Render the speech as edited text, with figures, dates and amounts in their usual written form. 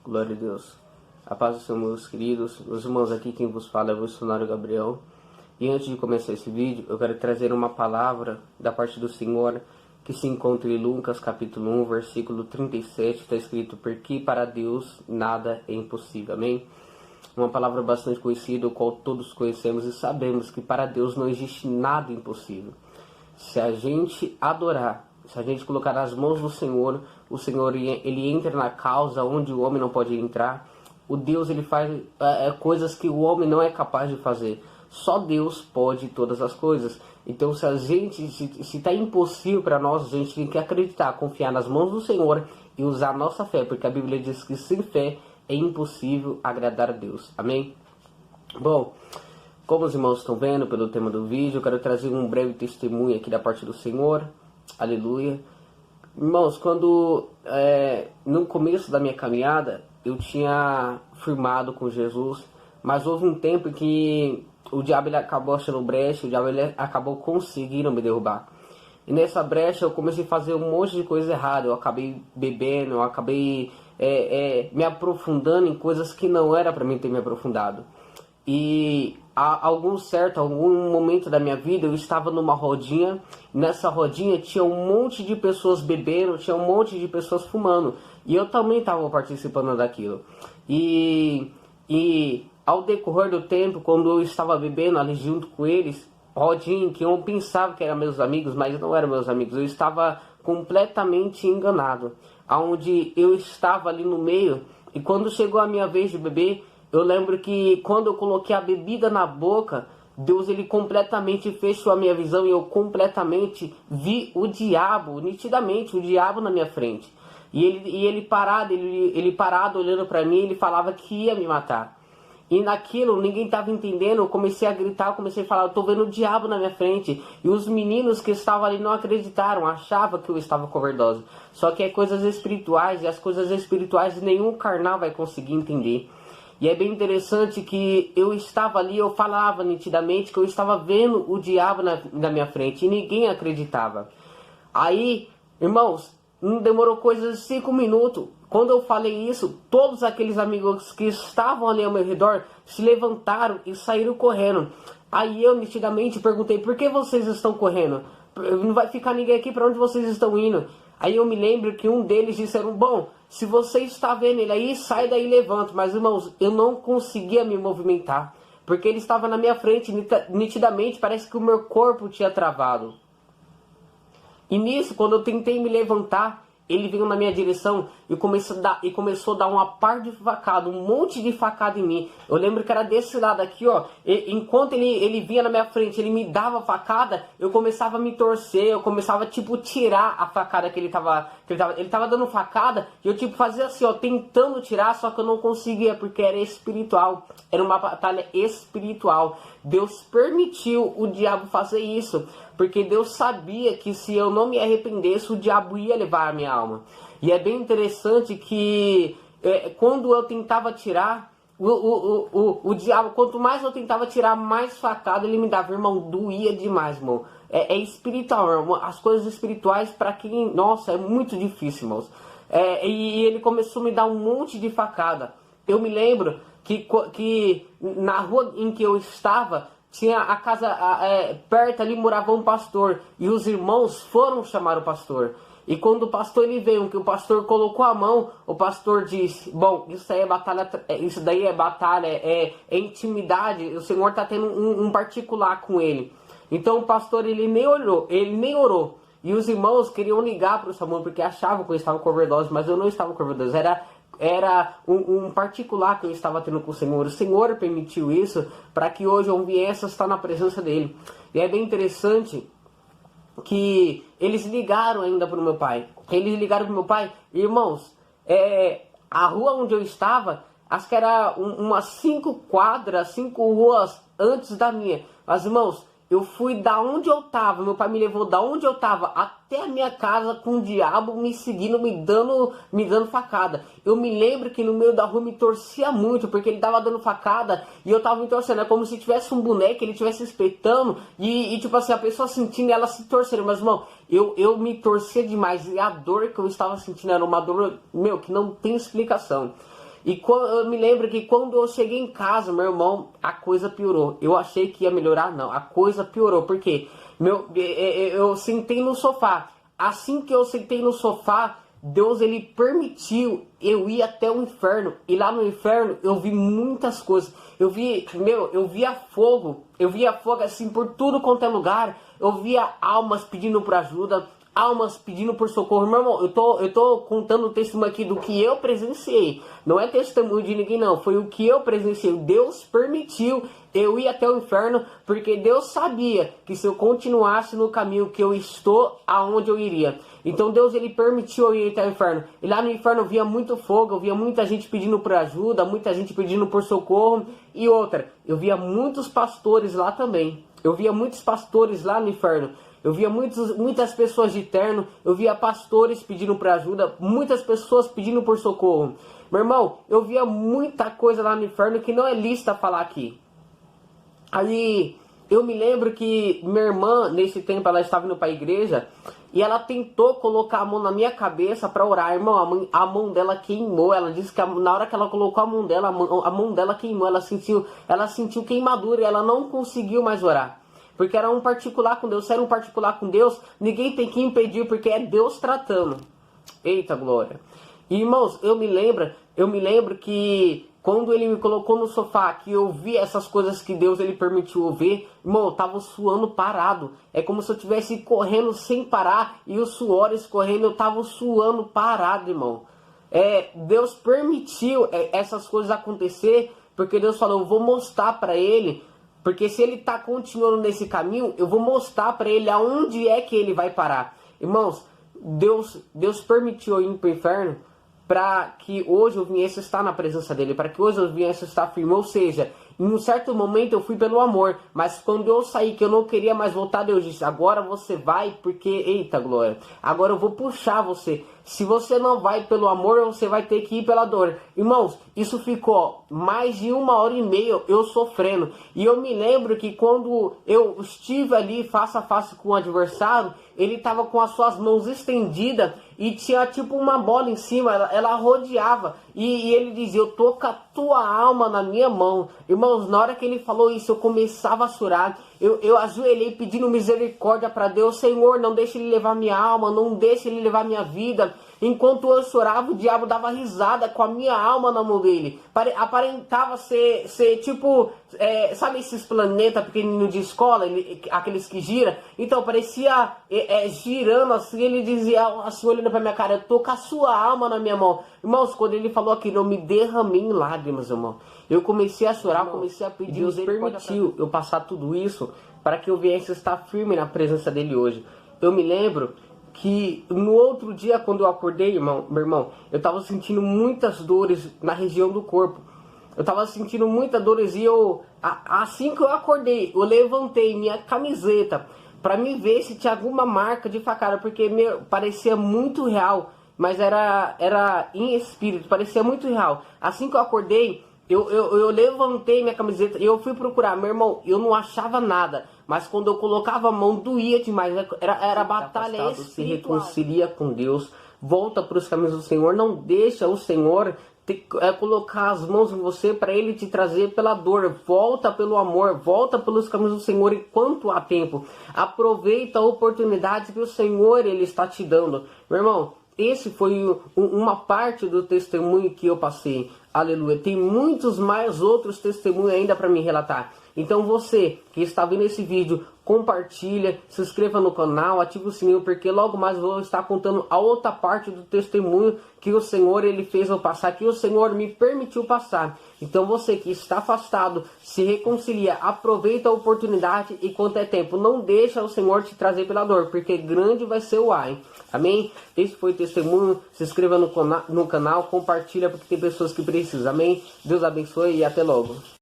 Glória a Deus. A paz do Senhor, meus queridos. Meus irmãos, aqui quem vos fala é o missionário Gabriel. E antes de começar esse vídeo, eu quero trazer uma palavra da parte do Senhor que se encontra em Lucas capítulo 1, versículo 37. Está escrito: porque para Deus nada é impossível. Amém? Uma palavra bastante conhecida, o qual todos conhecemos e sabemos que para Deus não existe nada impossível. Se a gente adorar, se a gente colocar nas mãos do Senhor, o Senhor ele entra na causa onde o homem não pode entrar. O Deus ele faz coisas que o homem não é capaz de fazer. Só Deus pode todas as coisas. Então se a gente, se está impossível para nós, a gente tem que acreditar, confiar nas mãos do Senhor e usar a nossa fé, porque a Bíblia diz que sem fé é impossível agradar a Deus. Amém? Bom, como os irmãos estão vendo pelo tema do vídeo, eu quero trazer um breve testemunho aqui da parte do Senhor. Aleluia. Irmãos, quando no começo da minha caminhada eu tinha firmado com Jesus, mas houve um tempo em que o diabo ele acabou achando brecha, o diabo ele acabou conseguindo me derrubar. E nessa brecha eu comecei a fazer um monte de coisa errada. Eu acabei bebendo, eu acabei me aprofundando em coisas que não era para mim ter me aprofundado. E algum momento da minha vida eu estava numa rodinha. Nessa rodinha tinha um monte de pessoas bebendo, tinha um monte de pessoas fumando, e eu também estava participando daquilo. E ao decorrer do tempo, quando eu estava bebendo ali junto com eles, rodinha que eu pensava que eram meus amigos, mas não eram meus amigos, eu estava completamente enganado, aonde eu estava ali no meio. E quando chegou a minha vez de beber, eu lembro que quando eu coloquei a bebida na boca, Deus ele completamente fechou a minha visão e eu completamente vi o diabo, nitidamente, o diabo na minha frente. E ele parado olhando para mim, ele falava que ia me matar. E naquilo, ninguém estava entendendo, eu comecei a gritar, eu comecei a falar: eu tô vendo o diabo na minha frente. E os meninos que estavam ali não acreditaram, achavam que eu estava com overdose. Só que é coisas espirituais, e as coisas espirituais nenhum carnal vai conseguir entender. E é bem interessante que eu estava ali, eu falava nitidamente que eu estava vendo o diabo na minha frente, e ninguém acreditava. Aí, irmãos, não demorou coisa de 5 minutos. Quando eu falei isso, todos aqueles amigos que estavam ali ao meu redor se levantaram e saíram correndo. Aí eu nitidamente perguntei: por que vocês estão correndo? Não vai ficar ninguém aqui, para onde vocês estão indo? Aí eu me lembro que um deles disseram: bom, se você está vendo ele aí, sai daí e levanta. Mas irmãos, eu não conseguia me movimentar, porque ele estava na minha frente, nitidamente parece que o meu corpo tinha travado. E nisso, quando eu tentei me levantar, ele veio na minha direção e começou a dar uma par de facada, um monte de facada em mim. Eu lembro que era desse lado aqui, ó. Enquanto ele vinha na minha frente, ele me dava facada, eu começava a me torcer, eu começava tipo tirar a facada que ele tava dando facada, e eu tipo fazia assim, ó, tentando tirar, só que eu não conseguia, porque era espiritual. Era uma batalha espiritual. Deus permitiu o diabo fazer isso, porque Deus sabia que se eu não me arrependesse, o diabo ia levar a minha alma. E é bem interessante que quando eu tentava tirar, o diabo, quanto mais eu tentava tirar, mais facada ele me dava. Irmão, doía demais, irmão. É espiritual, irmão. As coisas espirituais, para quem... Nossa, é muito difícil, irmãos. E ele começou a me dar um monte de facada. Eu me lembro que na rua em que eu estava, tinha a casa perto ali, morava um pastor, e os irmãos foram chamar o pastor. E quando o pastor ele veio, que o pastor colocou a mão, o pastor disse: bom, isso aí é batalha, isso daí é batalha, é intimidade, o Senhor está tendo um particular com ele. Então o pastor ele nem orou. E os irmãos queriam ligar para o SAMU, porque achavam que eu estava com overdose, mas eu não estava com overdose, era um particular que eu estava tendo com o Senhor. O Senhor permitiu isso para que hoje eu viesse estar na presença dele. E é bem interessante que eles ligaram ainda para o meu pai. Irmãos, a rua onde eu estava, acho que era umas 5 quadras, 5 ruas antes da minha. Mas irmãos, eu fui da onde eu estava, meu pai me levou da onde eu estava até a minha casa com o diabo me seguindo, me dando facada. Eu me lembro que no meio da rua me torcia muito, porque ele tava dando facada e eu tava me torcendo. É como se tivesse um boneco, ele tivesse espetando e tipo assim, a pessoa sentindo ela se torcendo. Mas, irmão, eu me torcia demais e a dor que eu estava sentindo era uma dor, meu, que não tem explicação. E eu me lembro que quando eu cheguei em casa, meu irmão, a coisa piorou. Eu achei que ia melhorar, não. A coisa piorou, porque eu sentei no sofá. Assim que eu sentei no sofá, Deus ele permitiu eu ir até o inferno. E lá no inferno eu vi muitas coisas. Eu via fogo assim por tudo quanto é lugar. Eu via almas pedindo por ajuda, almas pedindo por socorro. Meu irmão, eu tô contando o testemunho aqui do que eu presenciei. Não é testemunho de ninguém, não. Foi o que eu presenciei. Deus permitiu eu ir até o inferno, porque Deus sabia que se eu continuasse no caminho que eu estou, aonde eu iria. Então Deus ele permitiu eu ir até o inferno. E lá no inferno eu via muito fogo, eu via muita gente pedindo por ajuda, muita gente pedindo por socorro. E outra, eu via muitos pastores lá também. Eu via muitos pastores lá no inferno. Eu via muitas pessoas de terno, eu via pastores pedindo por ajuda, muitas pessoas pedindo por socorro. Meu irmão, eu via muita coisa lá no inferno que não é lista falar aqui. Aí eu me lembro que minha irmã, nesse tempo, ela estava indo para a igreja e ela tentou colocar a mão na minha cabeça para orar. Irmão, a mão dela queimou. Ela disse que na hora que ela colocou a mão dela, a mão dela queimou. Ela sentiu queimadura e ela não conseguiu mais orar. Porque era um particular com Deus. Se era um particular com Deus, ninguém tem que impedir, porque é Deus tratando. Eita glória. E, irmãos, eu me lembro que quando ele me colocou no sofá, que eu vi essas coisas que Deus ele permitiu eu ver, irmão, eu tava suando parado. É como se eu estivesse correndo sem parar e o suor escorrendo, eu tava suando parado, irmão. Deus permitiu essas coisas acontecer, porque Deus falou, eu vou mostrar para ele. Porque se ele está continuando nesse caminho, eu vou mostrar para ele aonde é que ele vai parar. Irmãos, Deus permitiu eu ir para o inferno para que hoje eu viesse estar na presença dele, para que hoje eu viesse estar firme. Ou seja, em um certo momento eu fui pelo amor, mas quando eu saí que eu não queria mais voltar, Deus disse, agora você vai porque, eita glória, agora eu vou puxar você. Se você não vai pelo amor, você vai ter que ir pela dor. Irmãos, isso ficou mais de 1h30 eu sofrendo. E eu me lembro que quando eu estive ali face a face com o adversário, ele estava com as suas mãos estendidas e tinha tipo uma bola em cima, ela rodeava. E ele dizia, eu tô com a tua alma na minha mão. Irmãos, na hora que ele falou isso, eu começava a chorar. Eu ajoelhei pedindo misericórdia para Deus. Senhor, não deixe ele levar minha alma, não deixe ele levar minha vida. Enquanto eu chorava, o diabo dava risada com a minha alma na mão dele. Aparentava ser tipo, sabe esses planetas pequenininhos de escola, aqueles que giram? Então, parecia girando assim, ele dizia assim, olhando pra minha cara, eu tô com a sua alma na minha mão. Irmãos, quando ele falou aquilo, eu me derramei em lágrimas, irmão. Eu comecei a chorar, comecei a pedir, Deus permitiu eu passar tudo isso para que eu viesse estar firme na presença dele hoje. Eu me lembro que no outro dia, quando eu acordei, meu irmão, eu tava sentindo muitas dores na região do corpo. Eu tava sentindo muitas dores e assim que eu acordei, eu levantei minha camiseta para me ver se tinha alguma marca de facada, porque parecia muito real, mas era em espírito, parecia muito real. Assim que eu acordei, eu levantei minha camiseta e eu fui procurar. Meu irmão, eu não achava nada. Mas quando eu colocava a mão, doía demais. Era batalha espiritual. Se reconcilia com Deus. Volta para os caminhos do Senhor. Não deixa o Senhor colocar as mãos em você para Ele te trazer pela dor. Volta pelo amor. Volta pelos caminhos do Senhor enquanto há tempo. Aproveita a oportunidade que o Senhor Ele está te dando. Meu irmão, esse foi uma parte do testemunho que eu passei. Aleluia. Tem muitos mais outros testemunhos ainda para me relatar. Então você que está vendo esse vídeo, compartilha, se inscreva no canal, ative o sininho, porque logo mais eu vou estar contando a outra parte do testemunho que o Senhor Ele fez eu passar, que o Senhor me permitiu passar. Então você que está afastado, se reconcilia, aproveita a oportunidade enquanto é tempo. Não deixa o Senhor te trazer pela dor, porque grande vai ser o ai. Amém? Esse foi o testemunho. Se inscreva no canal, compartilha, porque tem pessoas que precisam. Amém? Deus abençoe e até logo.